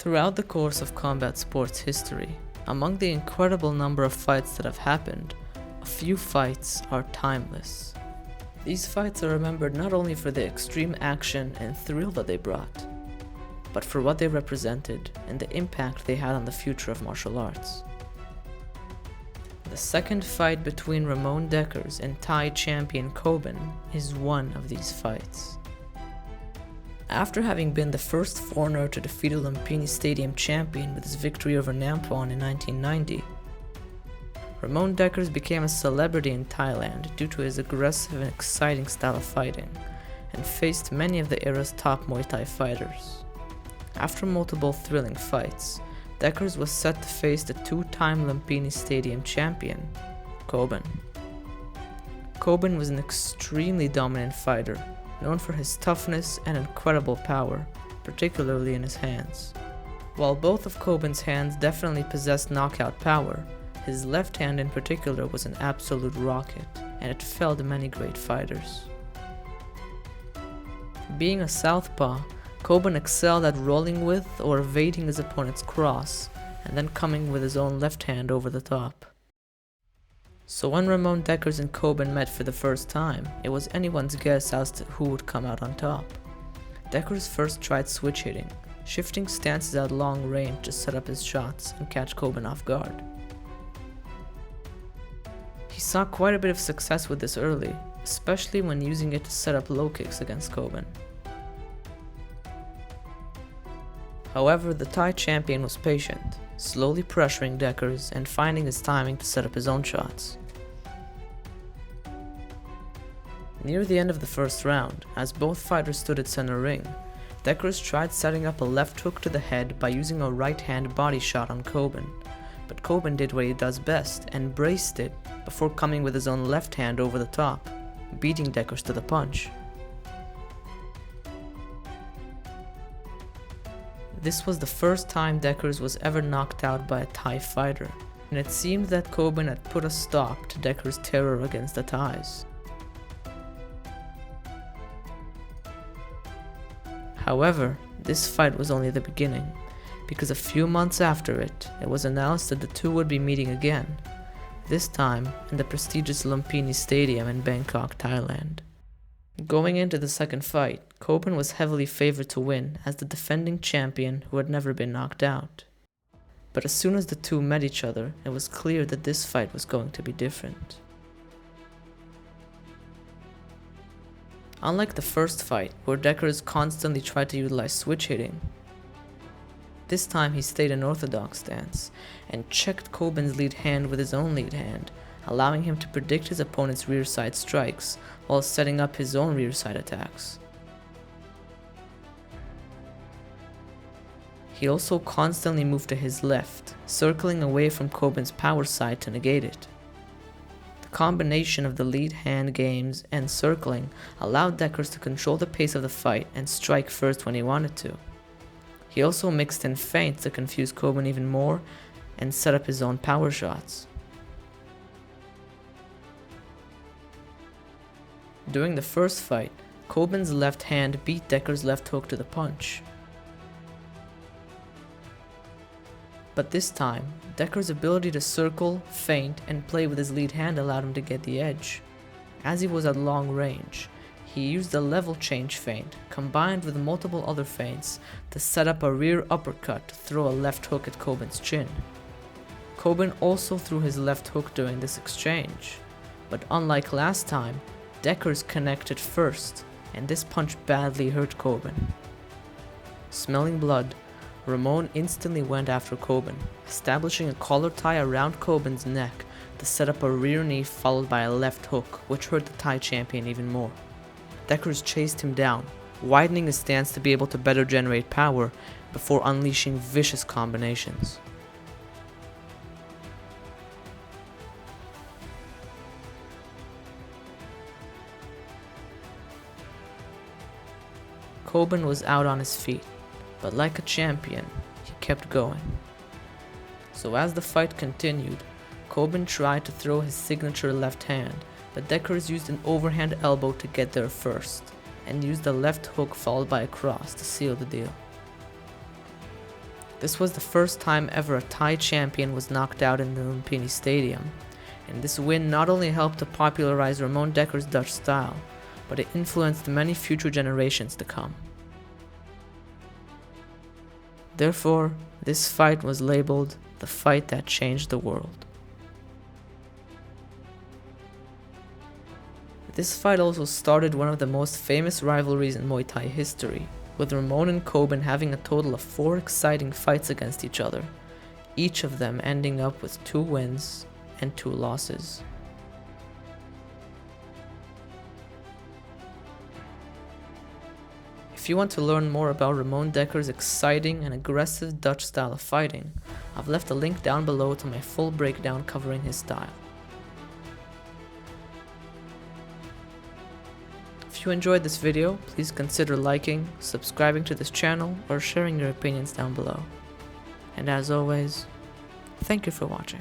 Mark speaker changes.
Speaker 1: Throughout the course of combat sports history, among the incredible number of fights that have happened, a few fights are timeless. These fights are remembered not only for the extreme action and thrill that they brought, but for what they represented and the impact they had on the future of martial arts. The second fight between Ramon Dekkers and Thai champion Coban is one of these fights. After having been the first foreigner to defeat a Lumpini Stadium champion with his victory over Nampon in 1990, Ramon Dekkers became a celebrity in Thailand due to his aggressive and exciting style of fighting, and faced many of the era's top Muay Thai fighters. After multiple thrilling fights, Dekkers was set to face the two-time Lumpini Stadium champion, Coban. Coban was an extremely dominant fighter, known for his toughness and incredible power, particularly in his hands. While both of Coban's hands definitely possessed knockout power, his left hand in particular was an absolute rocket, and it felled many great fighters. Being a southpaw, Coban excelled at rolling with or evading his opponent's cross, and then coming with his own left hand over the top. So when Ramon Dekkers and Coban met for the first time, it was anyone's guess as to who would come out on top. Dekkers first tried switch hitting, shifting stances at long range to set up his shots and catch Coban off guard. He saw quite a bit of success with this early, especially when using it to set up low kicks against Coban. However, the Thai champion was patient, slowly pressuring Dekkers and finding his timing to set up his own shots. Near the end of the first round, as both fighters stood at center ring, Dekkers tried setting up a left hook to the head by using a right-hand body shot on Coban, but Coban did what he does best and braced it before coming with his own left hand over the top, beating Dekkers to the punch. This was the first time Dekkers was ever knocked out by a Thai fighter, and it seemed that Coban had put a stop to Dekkers' terror against the Thais. However, this fight was only the beginning, because a few months after it, it was announced that the two would be meeting again, this time in the prestigious Lumpini Stadium in Bangkok, Thailand. Going into the second fight, Coban was heavily favored to win as the defending champion who had never been knocked out. But as soon as the two met each other, it was clear that this fight was going to be different. Unlike the first fight, where Dekkers constantly tried to utilize switch hitting, this time he stayed in orthodox stance and checked Coban's lead hand with his own lead hand, allowing him to predict his opponent's rear side strikes while setting up his own rear side attacks. He also constantly moved to his left, circling away from Coban's power side to negate it. The combination of the lead hand games and circling allowed Dekkers to control the pace of the fight and strike first when he wanted to. He also mixed in feints to confuse Coban even more and set up his own power shots. During the first fight, Coban's left hand beat Dekkers' left hook to the punch. But this time, Dekkers' ability to circle, feint, and play with his lead hand allowed him to get the edge. As he was at long range, he used a level change feint, combined with multiple other feints, to set up a rear uppercut to throw a left hook at Coban's chin. Coban also threw his left hook during this exchange, but unlike last time, Dekkers connected first, and this punch badly hurt Coban. Smelling blood, Ramon instantly went after Coban, establishing a collar tie around Coban's neck to set up a rear knee followed by a left hook, which hurt the Thai champion even more. Dekkers chased him down, widening his stance to be able to better generate power before unleashing vicious combinations. Coban was out on his feet, but like a champion, he kept going. So as the fight continued, Coban tried to throw his signature left hand, but Dekkers used an overhand elbow to get there first, and used a left hook followed by a cross to seal the deal. This was the first time ever a Thai champion was knocked out in the Lumpini Stadium, and this win not only helped to popularize Ramon Dekkers' Dutch style, but it influenced many future generations to come. Therefore, this fight was labeled the fight that changed the world. This fight also started one of the most famous rivalries in Muay Thai history, with Ramon and Coban having a total of 4 exciting fights against each other, each of them ending up with 2 wins and 2 losses. If you want to learn more about Ramon Dekkers' exciting and aggressive Dutch style of fighting, I've left a link down below to my full breakdown covering his style. If you enjoyed this video, please consider liking, subscribing to this channel, or sharing your opinions down below. And as always, thank you for watching.